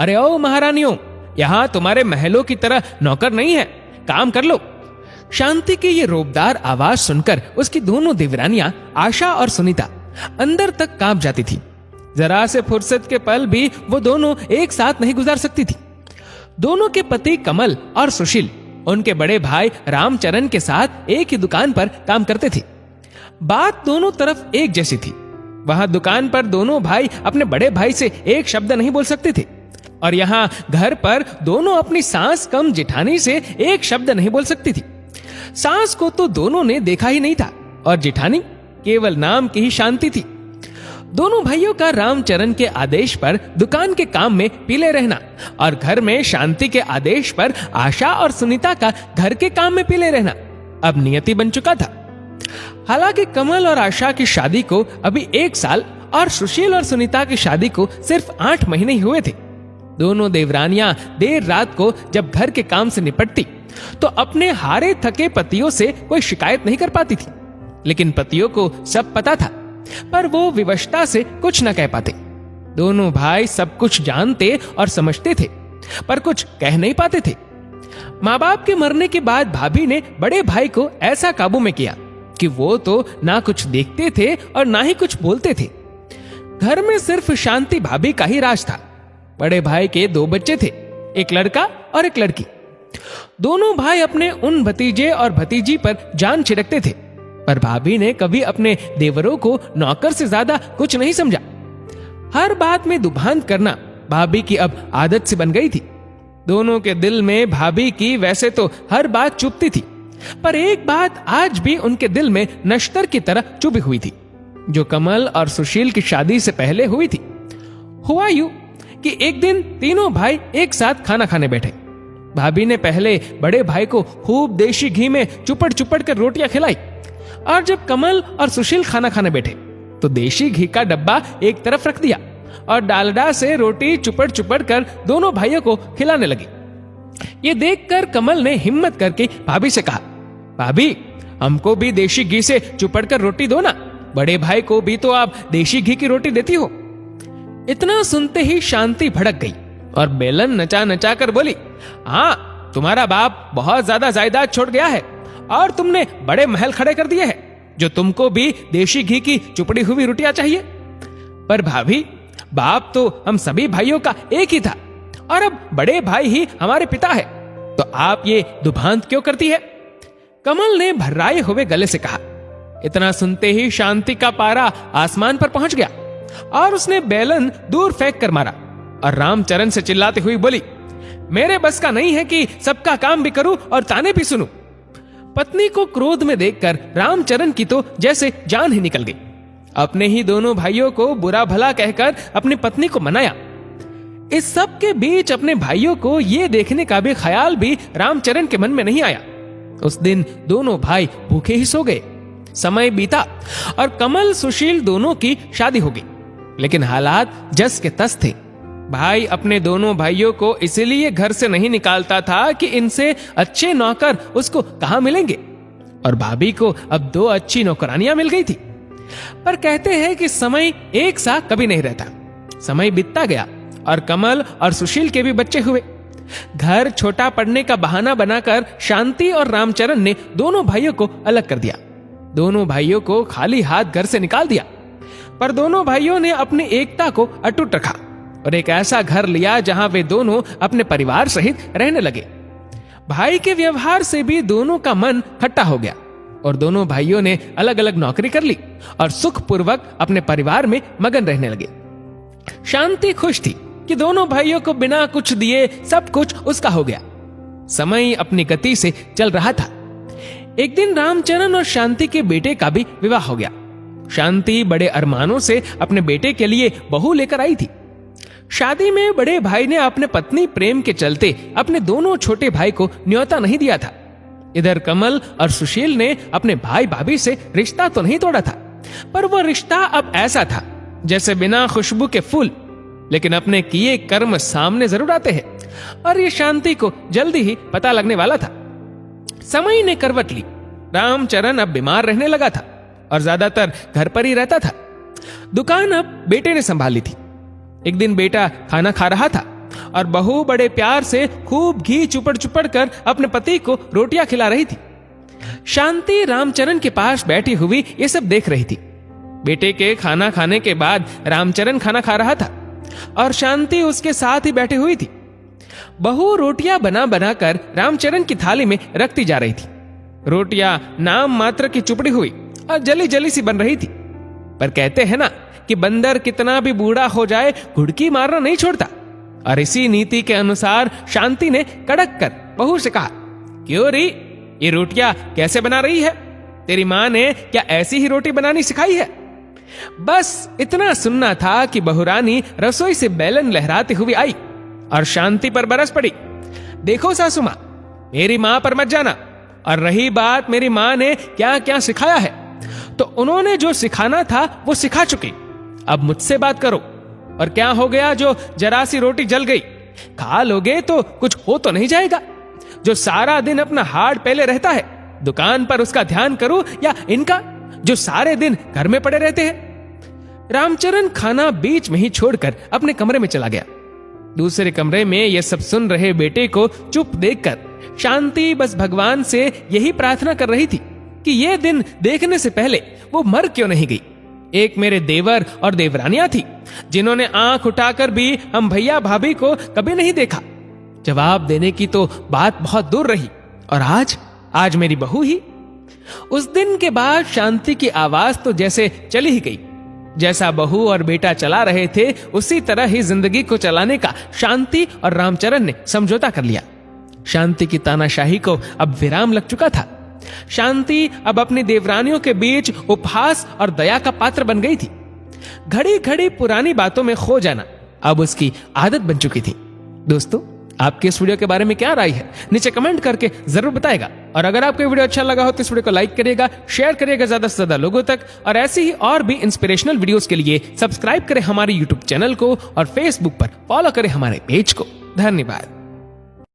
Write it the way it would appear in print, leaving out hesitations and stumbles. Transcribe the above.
अरे ओ महारानियों, यहाँ तुम्हारे महलों की तरह नौकर नहीं है, काम कर लो। शांति की ये रोबदार आवाज सुनकर उसकी दोनों देवरानियां आशा और सुनीता अंदर तक कांप जाती थी। जरा से फुर्सत के पल भी वो दोनों एक साथ नहीं गुजार सकती थी। दोनों के पति कमल और सुशील उनके बड़े भाई रामचरण के साथ एक ही दुकान पर काम करते थे। बात दोनों तरफ एक जैसी थी। वहां दुकान पर दोनों भाई अपने बड़े भाई से एक शब्द नहीं बोल सकते थे, और यहाँ घर पर दोनों अपनी सास कम जेठानी से एक शब्द नहीं बोल सकती थी। सास को तो दोनों ने देखा ही नहीं था, और जेठानी केवल नाम की ही शांति थी। दोनों भाइयों का रामचरण के आदेश पर दुकान के काम में पीले रहना, और घर में शांति के आदेश पर आशा और सुनीता का घर के काम में पीले रहना अब नियति बन चुका था। हालांकि कमल और आशा की शादी को अभी 1 साल और सुशील और सुनीता की शादी को सिर्फ 8 महीने ही हुए थे। दोनों देवरानियां देर रात को जब घर के काम से निपटती तो अपने हारे थके पतियों से कोई शिकायत नहीं कर पाती थी, लेकिन पतियों को सब पता था, पर वो विवशता से कुछ न कह पाते। दोनों भाई सब कुछ जानते और समझते थे, पर कुछ कह नहीं पाते थे। माँ बाप के मरने के बाद भाभी ने बड़े भाई को ऐसा काबू में किया कि वो तो ना कुछ देखते थे और ना ही कुछ बोलते थे। घर में सिर्फ शांति भाभी का ही राज था। बड़े भाई के 2 बच्चे थे, एक लड़का और एक लड़की। दोनों भाई अपने उन भतीजे और भतीजी पर जान छिड़कते थे, पर भाभी ने कभी अपने देवरों को नौकर से ज्यादा कुछ नहीं समझा। हर बात में दुभान करना भाभी की अब आदत से बन गई थी। दोनों के दिल में भाभी की वैसे तो हर बात चुभती थी, पर एक बात आज भी उनके दिल में नश्तर की तरह चुभी हुई थी, जो कमल और सुशील की शादी से पहले हुई थी। हुआ यूं कि एक दिन तीनों भाई एक साथ खाना खाने बैठे। भाभी ने पहले बड़े भाई को खूब देशी घी में चुपड़ चुपड़ कर रोटियां खिलाई, और जब कमल और सुशील खाना खाने बैठे तो देशी घी का डब्बा एक तरफ रख दिया और डालडा से रोटी चुपड़ चुपड़ कर दोनों भाइयों को खिलाने लगे। ये देखकर कमल ने हिम्मत करके भाभी से कहा, भाभी हमको भी देशी घी से चुपड़ कर रोटी दो ना, बड़े भाई को भी तो आप देशी घी की रोटी देती हो। इतना सुनते ही शांति भड़क गई और बेलन नचा नचा कर बोली, हाँ तुम्हारा बाप बहुत ज्यादा जायदाद छोड़ गया है और तुमने बड़े महल खड़े कर दिए हैं, जो तुमको भी देशी घी की चुपड़ी हुई रोटियां चाहिए। पर भाभी बाप तो हम सभी भाइयों का एक ही था, और अब बड़े भाई ही हमारे पिता है, तो आप ये दुभांत क्यों करती है? कमल ने भर्राए हुए गले से कहा। इतना सुनते ही शांति का पारा आसमान पर पहुंच गया और उसने बेलन दूर फेंक कर मारा और रामचरण से चिल्लाती हुई बोली, मेरे बस का नहीं है कि सबका काम भी करूं और ताने भी सुनूं। पत्नी को क्रोध में देखकर रामचरण की तो जैसे जान ही निकल गई। अपने ही दोनों भाइयों को बुरा भला कहकर अपनी पत्नी को मनाया। इस सब के बीच अपने भाइयों को ये देखने का भी ख्याल भी रामचरण के मन में नहीं आया। उस दिन दोनों भाई भूखे ही सो गए। समय बीता और कमल सुशील दोनों की शादी हो गई, लेकिन हालात जस के तस थे। भाई अपने दोनों भाइयों को इसलिए घर से नहीं निकालता था कि इनसे अच्छे नौकर उसको कहां मिलेंगे, और भाभी को अब 2 अच्छी नौकरानियां मिल गई थी। पर कहते हैं कि समय एक सा कभी नहीं रहता। समय बीतता गया और कमल और सुशील के भी बच्चे हुए। घर छोटा पड़ने का बहाना बनाकर शांति और रामचरण ने दोनों भाइयों को अलग कर दिया। दोनों भाइयों को खाली हाथ घर से निकाल दिया, पर दोनों भाइयों ने अपनी एकता को अटूट रखा और एक ऐसा घर लिया जहां वे दोनों अपने परिवार सहित रहने लगे। भाई के व्यवहार से भी दोनों का मन खट्टा हो गया और दोनों भाइयों ने अलग अलग नौकरी कर ली और सुखपूर्वक अपने परिवार में मगन रहने लगे। शांति खुश थी कि दोनों भाइयों को बिना कुछ दिए सब कुछ उसका हो गया। समय अपनी गति से चल रहा था। एक दिन रामचरण और शांति के बेटे का भी विवाह हो गया। शांति बड़े अरमानों से अपने बेटे के लिए बहू लेकर आई थी। शादी में बड़े भाई ने अपने पत्नी प्रेम के चलते अपने दोनों छोटे भाई को न्योता नहीं दिया था। इधर कमल और सुशील ने अपने भाई भाभी से रिश्ता तो नहीं तोड़ा था, पर वह रिश्ता अब ऐसा था जैसे बिना खुशबू के फूल, लेकिन अपने किए कर्म सामने जरूर आते हैं, और ये शांति को जल्दी ही पता लगने वाला था। समय ने करवट ली। रामचरण अब बीमार रहने लगा था और ज्यादातर घर पर ही रहता था। दुकान अब बेटे ने संभाली थी। एक दिन बेटा खाना खा रहा था और बहू बड़े प्यार से खूब घी चुपड़ चुपड़ कर अपने पति को रोटियां खिला रही थी। शांति रामचरण के पास बैठी हुई ये सब देख रही थी। बेटे के खाना खाने के बाद रामचरण खाना खा रहा था और शांति उसके साथ ही बैठी हुई थी। बहू रोटियां बना बना कर रामचरण की थाली में रखती जा रही थी। रोटियां नाम मात्र की चुपड़ी हुई और जली जली सी बन रही थी। पर कहते हैं ना कि बंदर कितना भी बूढ़ा हो जाए घुड़की मारना नहीं छोड़ता। और इसी नीति के अनुसार शांति ने कड़क कर बहू से कहा, क्यों री, ये रोटियां कैसे बना रही है? तेरी मां ने क्या ऐसी ही रोटी बनानी सिखाई है? बस इतना सुनना था कि बहुरानी रसोई से बेलन लहराती हुई आई और शांति पर बरस पड़ी। देखो सासू मां, मेरी मां पर मत जाना। और रही बात मेरी मां ने क्या क्या सिखाया है, तो उन्होंने जो सिखाना था वो सिखा चुकी। अब मुझसे बात करो। और क्या हो गया जो जरा सी रोटी जल गई? खा लोगे तो कुछ हो तो नहीं जाएगा? जो सारा दिन अपना हाड़ पहले रहता है, दुकान पर उसका ध्यान करूं या इनका जो सारे दिन घर में पड़े रहते हैं? रामचरण खाना बीच में ही छोड़कर अपने कमरे में चला गया। दूसरे कमरे में यह सब सुन रहे बेटे को चुप देखकर शांति बस भगवान से यही प्रार्थना कर रही थी कि यह दिन देखने से पहले वो मर क्यों नहीं गई। एक मेरे देवर और देवरानियां थी जिन्होंने आंख उठाकर भी हम भैया भाभी को कभी नहीं देखा। जवाब देने की तो बात बहुत दूर रही, और आज मेरी बहू ही। उस दिन के बाद शांति की आवाज तो जैसे चली ही गई। जैसा बहू और बेटा चला रहे थे उसी तरह ही जिंदगी को चलाने का शांति और रामचरण ने समझौता कर लिया। शांति की तानाशाही को अब विराम लग चुका था। शांति अब अपनी देवरानियों के बीच उपहास और दया का पात्र बन गई थी। घड़ी घड़ी पुरानी बातों में खो जाना अब उसकी आदत बन चुकी थी। दोस्तों, आपके इस वीडियो के बारे में क्या राय है नीचे कमेंट करके जरूर बताएगा। और अगर आपको वीडियो अच्छा लगा हो तो इस वीडियो को लाइक करिएगा, शेयर करिएगा ज्यादा से ज्यादा लोगों तक। और ऐसी ही और भी इंस्पिरेशनल वीडियोस के लिए सब्सक्राइब करें हमारे यूट्यूब चैनल को और फेसबुक पर फॉलो करें हमारे पेज को। धन्यवाद।